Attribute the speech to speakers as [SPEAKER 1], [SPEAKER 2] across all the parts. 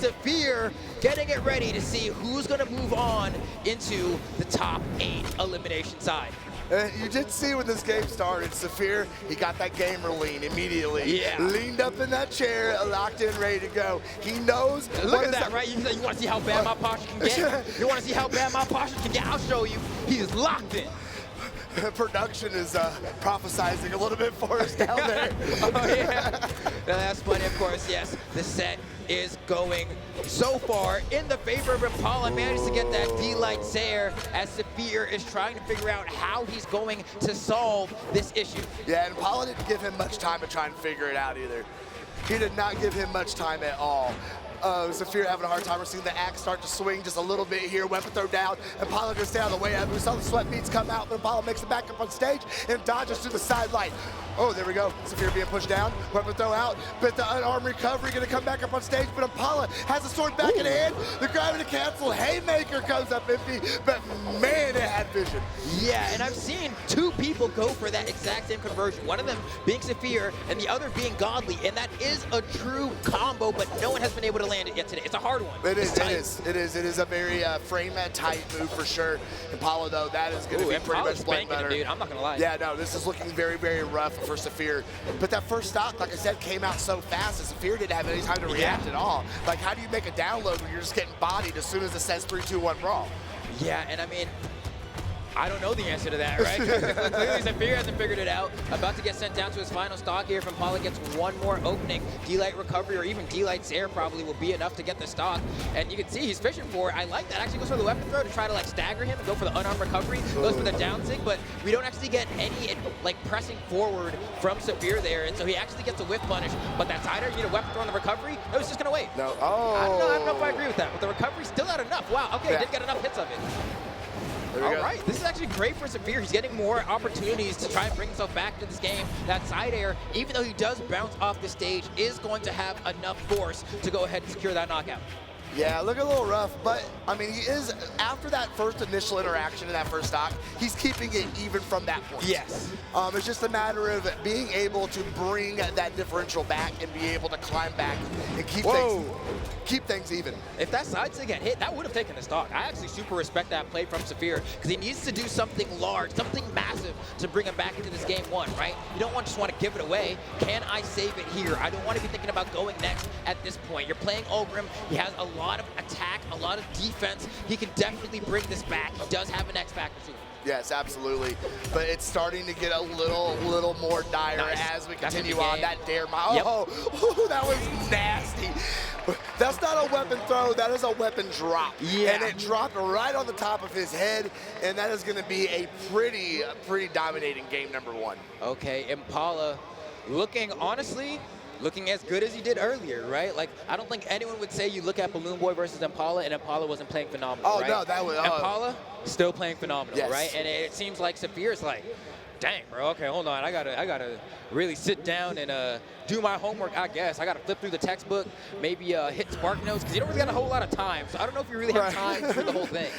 [SPEAKER 1] Saphir getting it ready to see who's going to move on into the top 8 elimination side.
[SPEAKER 2] You did see when this game started, Saphir, he got that gamer lean immediately.
[SPEAKER 1] Yeah.
[SPEAKER 2] Leaned up in that chair, locked in, ready to go. He knows.
[SPEAKER 1] Look at that, right? You want to see how bad my posture can get? You want to see how bad my posture can get? I'll show you. He is locked in.
[SPEAKER 2] Production is prophesizing a little bit for us down there.
[SPEAKER 1] Oh, yeah. Now, that's funny, of course, yes. The set is going so far in the favor of Impala. Managed to get that D-Light Sayer as Saphir is trying to figure out how he's going to solve this issue.
[SPEAKER 2] Yeah, and Impala didn't give him much time to try and figure it out either. He did not give him much time at all. Saphir having a hard time. We're seeing the axe start to swing just a little bit here. Weapon throw down. Impala gonna stay out of the way. We saw the sweat beads come out, but Impala makes it back up on stage and dodges to the sideline. Oh, there we go. Saphir being pushed down. Weapon throw out. But the unarmed recovery gonna come back up on stage, but Impala has the sword back in hand. The gravity cancel. Haymaker comes up empty, but man, it had vision.
[SPEAKER 1] Yeah, and I've seen 2 people go for that exact same conversion. One of them being Saphir and the other being Godly, and that is a true combo, but no one has been able to land it yet today. It's a hard one.
[SPEAKER 2] It is a very frame tight move for sure. Impala though, that is going to be pretty much blood better.
[SPEAKER 1] Dude, I'm not gonna lie.
[SPEAKER 2] Yeah, no, this is looking very, very rough for Saphir. But that first stock, like I said, came out so fast that Saphir didn't have any time to react at all. Like, how do you make a download when you're just getting bodied as soon as it says 3, 2, 1 brawl?
[SPEAKER 1] Yeah, and I mean, I don't know the answer to that, right? Clearly, Saphir hasn't figured it out. About to get sent down to his final stock here. If Impala gets one more opening, D-Light recovery or even D-Light's air probably will be enough to get the stock. And you can see he's fishing for it. I like that. Actually goes for the weapon throw to try to like stagger him and go for the unarmed recovery. Goes for the down sig, but we don't actually get any like pressing forward from Saphir there. And so he actually gets a whiff punish. But that sider, you know, weapon throw on the recovery, no, he's just gonna wait.
[SPEAKER 2] No.
[SPEAKER 1] I don't know if I agree with that, but the recovery's still not enough. Wow, okay,
[SPEAKER 2] Yeah.
[SPEAKER 1] did get enough hits of it.
[SPEAKER 2] All
[SPEAKER 1] right, this is actually great for Saphir. He's getting more opportunities to try and bring himself back to this game. That side air, even though he does bounce off the stage, is going to have enough force to go ahead and secure that knockout.
[SPEAKER 2] Yeah, look a little rough, but I mean, he is, after that first initial interaction in that first stock, he's keeping it even from that point.
[SPEAKER 1] Yes.
[SPEAKER 2] It's just a matter of being able to bring that differential back and be able to climb back and keep things even.
[SPEAKER 1] If that side sig had hit, that would have taken the stock. I actually super respect that play from Saphir because he needs to do something large, something massive to bring him back into this game 1, right? You don't just want to give it away. Can I save it here? I don't want to be thinking about going next at this point. You're playing Ogrim. He has a lot of attack, a lot of defense. He can definitely bring this back. He does have an X factor to him.
[SPEAKER 2] Yes, absolutely. But it's starting to get a little more dire as we continue on. That dare mile.
[SPEAKER 1] Yep.
[SPEAKER 2] Oh, that was nasty. That's not a weapon throw, that is a weapon drop.
[SPEAKER 1] Yeah.
[SPEAKER 2] And it dropped right on the top of his head, and that is gonna be a pretty dominating game number 1.
[SPEAKER 1] Okay, Impala looking as good as he did earlier, right? Like, I don't think anyone would say you look at Balloon Boy versus Impala and Impala wasn't playing phenomenal, right?
[SPEAKER 2] No, that was...
[SPEAKER 1] Impala still playing phenomenal,
[SPEAKER 2] yes.
[SPEAKER 1] right? And it seems like Saphir's like, dang, bro, okay, hold on. I gotta really sit down and do my homework, I guess. I gotta flip through the textbook, maybe hit Spark Notes, because you don't really got a whole lot of time. So I don't know if you really have time for the whole thing.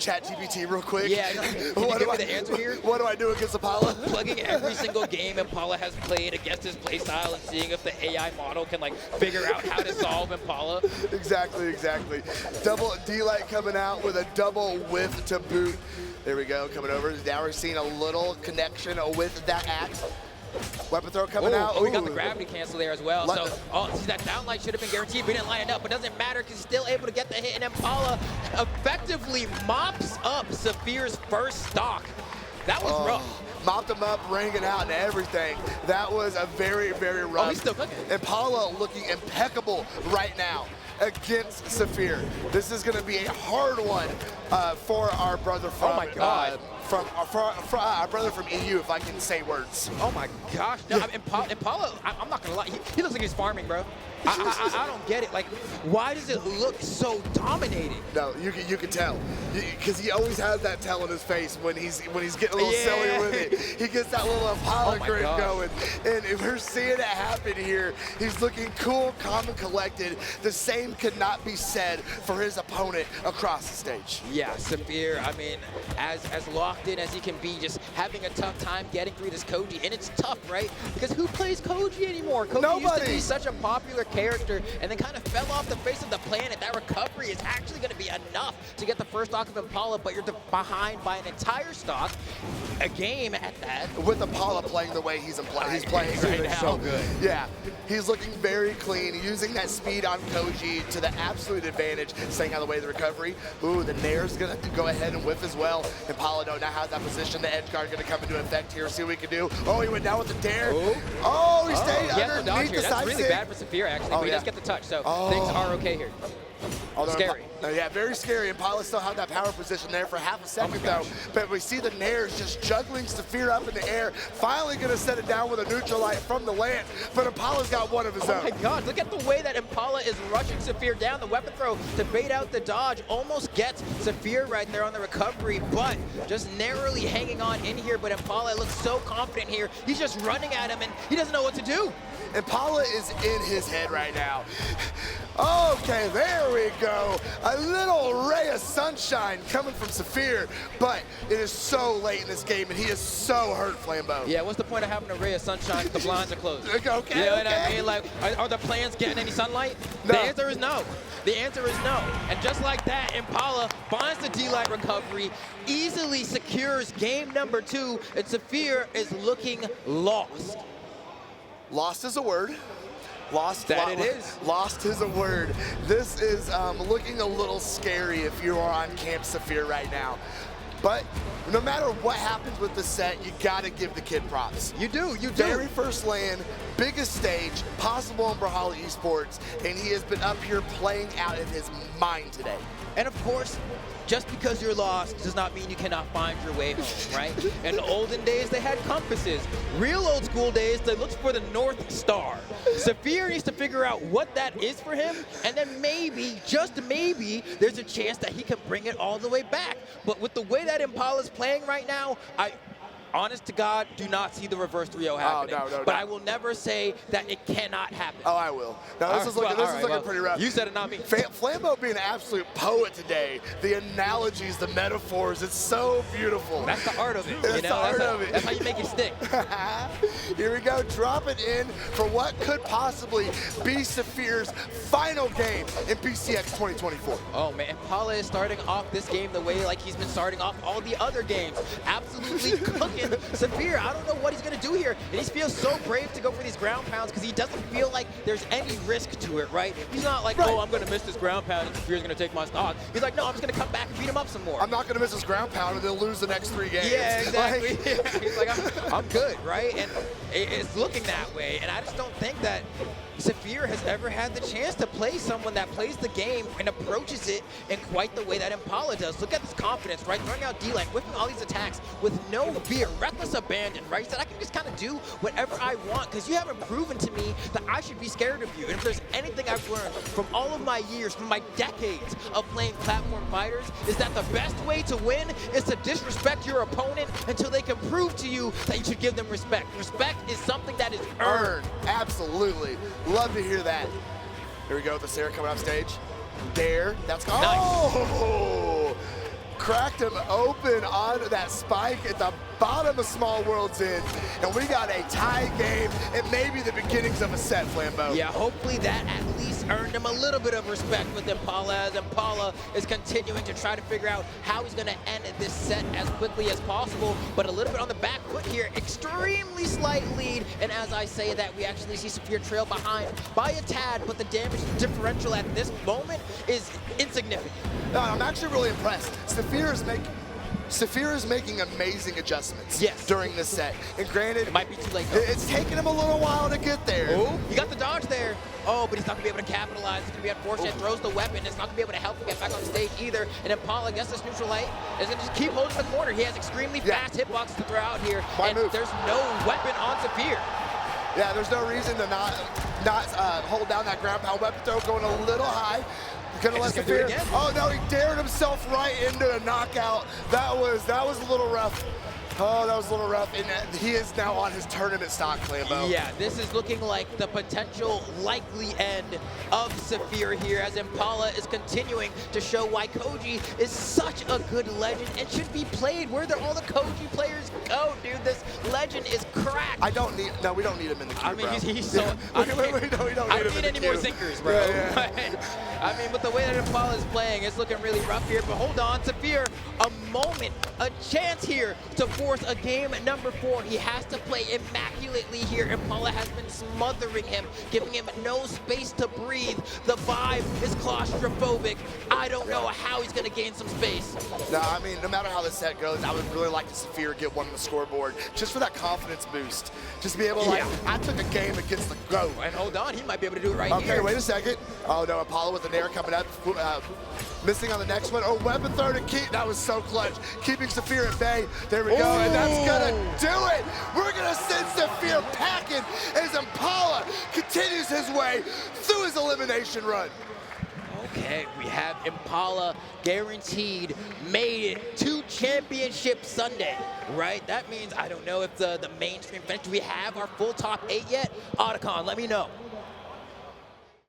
[SPEAKER 2] Chat GPT real quick.
[SPEAKER 1] Yeah, can you give me the answer here?
[SPEAKER 2] What do I do against Impala?
[SPEAKER 1] Plugging every single game Impala has played against his playstyle and seeing if the AI model can like figure out how to solve Impala.
[SPEAKER 2] Exactly. Double D-Light coming out with a double whiff to boot. There we go, coming over. Now we're seeing a little connection with that axe. Weapon throw coming out.
[SPEAKER 1] Oh, we got the gravity cancel there as well. See, that downlight should have been guaranteed, but he didn't line it up. But doesn't matter because he's still able to get the hit, and Impala effectively mops up Saphir's first stock. That was rough.
[SPEAKER 2] Mopped him up, ringing out and everything. That was a very, very rough.
[SPEAKER 1] Oh, he's still cooking.
[SPEAKER 2] Impala looking impeccable right now against Saphir. This is going to be a hard one for our brother from...
[SPEAKER 1] Oh my God.
[SPEAKER 2] For our brother from EU, if I can say words.
[SPEAKER 1] Oh my gosh. No, Impala, I'm not going to lie. He looks like he's farming, bro. I don't get it. Like, why does it look so dominating?
[SPEAKER 2] No, you can tell, because he always has that tell on his face when he's getting a little silly with it. He gets that little Impala grin going, and if we're seeing it happen here, he's looking cool, calm, and collected. The same could not be said for his opponent across the stage.
[SPEAKER 1] Yeah, Saphir, I mean, as locked in as he can be, just having a tough time getting through this Koji, and it's tough, right? Because who plays Koji anymore? Koji used to be such a popular character and then kind of fell off the face of the planet. That recovery is actually going to be enough to get the first stock of Impala, but you're behind by an entire stock, a game at that.
[SPEAKER 2] With Impala playing the way he's playing right now.
[SPEAKER 1] So good.
[SPEAKER 2] Yeah, he's looking very clean, using that speed on Koji to the absolute advantage, staying out of the way of the recovery. Ooh, the Nair's going to go ahead and whiff as well. Impala now has that position. The edge guard going to come into effect here. See what we can do. Oh, he went down with the dare.
[SPEAKER 1] Ooh.
[SPEAKER 2] Oh, he stayed
[SPEAKER 1] He has no dodge
[SPEAKER 2] underneath
[SPEAKER 1] here.
[SPEAKER 2] the
[SPEAKER 1] That's
[SPEAKER 2] side
[SPEAKER 1] really
[SPEAKER 2] stick.
[SPEAKER 1] bad for Saphir, actually, but he does get the touch, so things are okay here.
[SPEAKER 2] Although
[SPEAKER 1] Scary.
[SPEAKER 2] Yeah, very scary. Impala still have that power position there for half a second, though. But we see the Nair's just juggling Saphir up in the air. Finally going to set it down with a neutral light from the LAN. But Impala's got one of his own.
[SPEAKER 1] Oh my God, look at the way that Impala is rushing Saphir down. The weapon throw to bait out the dodge almost gets Saphir right there on the recovery, but just narrowly hanging on in here. But Impala looks so confident here. He's just running at him and he doesn't know what to do.
[SPEAKER 2] Impala is in his head right now. Okay, there we go. A little ray of sunshine coming from Saphir, but it is so late in this game, and he is so hurt, Flambeau.
[SPEAKER 1] Yeah, what's the point of having a ray of sunshine if the blinds are closed?
[SPEAKER 2] Okay,
[SPEAKER 1] you know what I mean? Like, are the plants getting any sunlight?
[SPEAKER 2] No.
[SPEAKER 1] The answer is no. The answer is no. And just like that, Impala finds the D-Light recovery, easily secures game number 2, and Saphir is looking lost.
[SPEAKER 2] Lost is a word. Lost is a word. This is looking a little scary if you are on Camp Saphir right now. But no matter what happens with the set, you gotta give the kid props.
[SPEAKER 1] You do.
[SPEAKER 2] Very first LAN, biggest stage possible in Brawlhalla Esports, and he has been up here playing out of his mind today.
[SPEAKER 1] And of course, just because you're lost does not mean you cannot find your way home, right? In the olden days, they had compasses. Real old school days, they looked for the North Star. Saphir needs to figure out what that is for him, and then maybe, just maybe, there's a chance that he can bring it all the way back. But with the way that Impala's playing right now, honest to God, do not see the reverse 3-0 happening.
[SPEAKER 2] No.
[SPEAKER 1] But I will never say that it cannot happen.
[SPEAKER 2] Oh, I will. Now, this is looking pretty rough.
[SPEAKER 1] You said it, not me.
[SPEAKER 2] Flambeau being an absolute poet today. The analogies, the metaphors, it's so beautiful.
[SPEAKER 1] That's the art of it.
[SPEAKER 2] That's the art of it.
[SPEAKER 1] That's how you make it stick.
[SPEAKER 2] Here we go, drop it in for what could possibly be Saphir's final game in BCX 2024.
[SPEAKER 1] Oh man, Impala is starting off this game the way like he's been starting off all the other games. Absolutely cooking Saphir. I don't know what he's going to do here. And he feels so brave to go for these ground pounds because he doesn't feel like there's any risk to it, right? He's not like, oh, I'm going to miss this ground pound and Saphir's going to take my stock. He's like, no, I'm just going to come back and beat him up some more.
[SPEAKER 2] I'm not going to miss this ground pound and then lose the next 3 games.
[SPEAKER 1] Yeah, exactly. He's like, I'm good, right? And it's looking that way. And I just don't think that Saphir has ever had the chance to play someone that plays the game and approaches it in quite the way that Impala does. Look at this confidence, right? Throwing out D-Lane, whipping all these attacks with no fear, reckless abandon, right? So that I can just kind of do whatever I want because you haven't proven to me that I should be scared of you. And if there's anything I've learned from all of my years, from my decades of playing platform fighters, is that the best way to win is to disrespect your opponent until they can prove to you that you should give them respect. Respect is something that is earned.
[SPEAKER 2] Absolutely. Love to hear that. Here we go, the Sarah coming off stage. Dare, that's gone.
[SPEAKER 1] Nice.
[SPEAKER 2] Oh! Cracked him open onto that spike at the bottom of Small World's End. And we got a tie game and maybe the beginnings of a set, Flambeau.
[SPEAKER 1] Yeah, hopefully that at least earned him a little bit of respect with Impala as Impala is continuing to try to figure out how he's going to end this set as quickly as possible. But a little bit on the back foot here, extremely slight lead. And as I say that, we actually see Saphir trail behind by a tad, but the damage differential at this moment is insignificant.
[SPEAKER 2] No, I'm actually really impressed. Saphir is making amazing adjustments during this set. And granted,
[SPEAKER 1] it might be too late though.
[SPEAKER 2] It's taken him a little while to get there.
[SPEAKER 1] Oh, you got the dodge there. Oh, but he's not going to be able to capitalize. He's going to be unfortunate. Throws the weapon. It's not going to be able to help him get back on stage either. And Impala gets this neutral light. Is going to just keep holding the corner. He has extremely fast hitboxes to throw out here. There's no weapon on Saphir.
[SPEAKER 2] Yeah, there's no reason to not hold down that ground pound weapon throw, going a little high. Gonna let Saphir. Oh no, he dared himself right into a knockout. That was a little rough. Oh, that was a little rough. And he is now on his tournament stock, Clambo.
[SPEAKER 1] Yeah, this is looking like the potential likely end of Saphir here, as Impala is continuing to show why Koji is such a good legend and should be played. Where all the Koji players go, dude. This legend is cracked.
[SPEAKER 2] No, we don't need him in the queue,
[SPEAKER 1] I mean,
[SPEAKER 2] bro.
[SPEAKER 1] he's so.
[SPEAKER 2] we don't need
[SPEAKER 1] any more sinkers, bro. I mean, with the way that Impala is playing, it's looking really rough here. But hold on, Saphir, a moment, a chance here to force a game number 4. He has to play immaculately here. Impala has been smothering him, giving him no space to breathe. The vibe is claustrophobic. I don't know how he's going to gain some space.
[SPEAKER 2] No, I mean, no matter how the set goes, I would really like to Saphir get one on the scoreboard, just for that confidence boost. Just be able to, like, I took a game against the GOAT.
[SPEAKER 1] And hold on, he might be able to do it right here.
[SPEAKER 2] Okay, wait a second. Oh, no, Impala with the nair coming up. Missing on the next one. Oh, weapon throw to keep. That was so clutch. Keeping Saphir at bay. There we go, and that's gonna do it. We're gonna send Saphir packing as Impala continues his way through his elimination run.
[SPEAKER 1] Okay, we have Impala guaranteed made it to Championship Sunday, right? That means, I don't know if the mainstream finished. Do we have our full top 8 yet? Otacon, let me know.